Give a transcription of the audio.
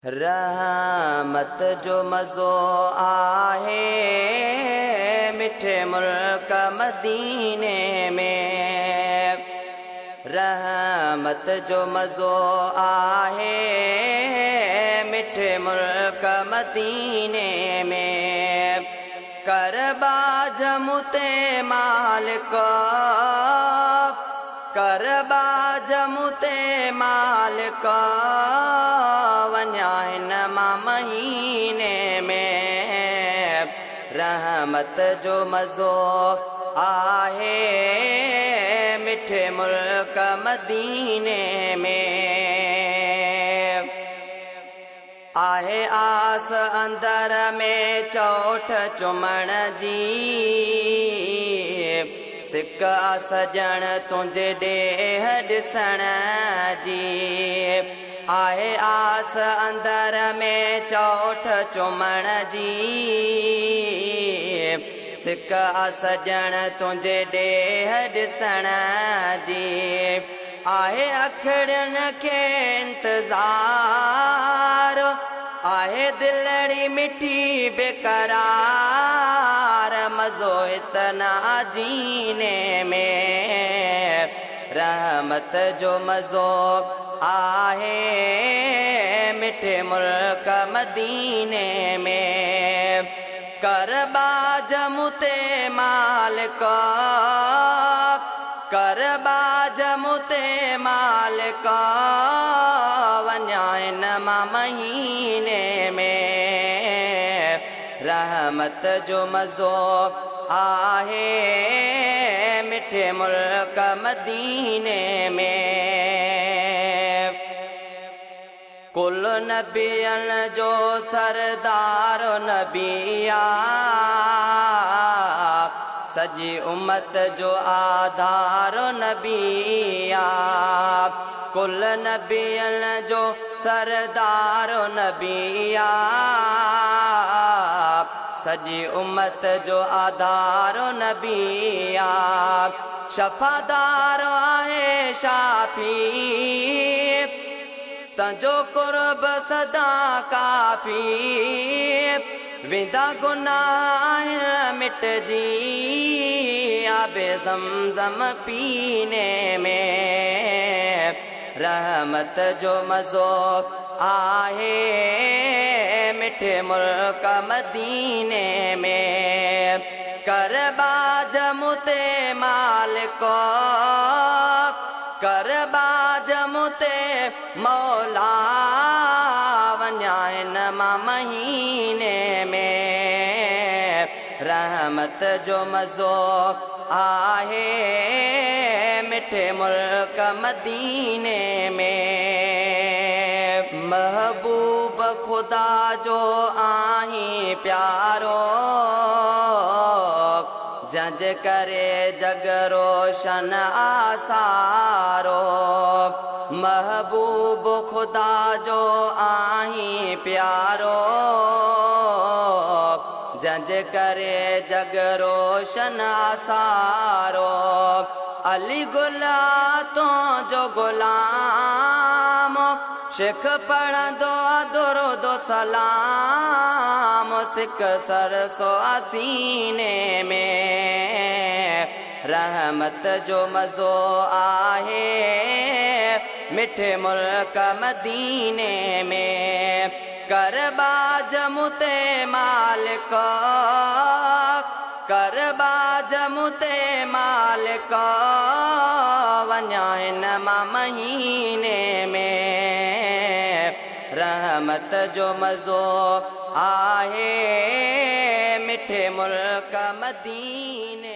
रहमत जो मज़ो आहे मिठे मुल्क मदीने में। रहमत जो मज़ो आहे मिठे मुल्क मदीने में। करबा जमुते मालिक करबा जमुते मालिक वञा हिन मां महीने में। रहमत जो मज़ो आहे मिठे मुल्क मदीने में। आहे आस अंदर में चोठ चुमण जी सिक सजण तुंहिंजे ॾेह ॾिसण जी। आहे आस अंदर में चोठ चुमण जी सिक सजण तुंहिंजे ॾेह ॾिसण जी। आहे अखड़ियुनि खे इंतज़ार आहे दिलड़ी मिठी बेकरार मज़ो इतना जीने में। रहमत जो मज़ो आहे मिठे मुल्क मदीने में। करबा जमुते मालिक करबा जमुते मालिक वञा हिन मां महीने में। रहमत जो मज़ो आहे मिठे मुल्क मदीने में। कुल नबियन जो सरदार नबिया सजी उम्मत जो आधार नबिया। कुल नबियन जो सरदार नबिया सजी उम्मत जो आधार नबिया। शफादार आहे शाफी तंजो कुर्ब सदा काफी। विदा गुनाह मिटजी आबे ज़मज़म पीने में। रहमत जो मज़ो आहे मिठे मुल्क मदीने में। करबा जमुते मालिक करबा जमुते मौला वञा हिन मां महीने में। रहमत जो मज़ो आहे मिठे मुल्क मदीने में। महबूब खुदा जो आहीं प्यारो जंज करे जग रोशन आसारो। महबूब खुदा जो आहीं प्यारो जंज करे जग रोशन आसारो। अली गुला तो जो गुलाम शेख पढ़ंदो दुरूद सलाम सिक सरसो सीने में। रहमत जो मज़ो आहे मिठे मुल्क मदीने में। करबा जमुते मालिक करबा जमुते मालिक वञा हिन मां महीने में। रहमत जो मज़ो आहे मिठे मुल्क मदीने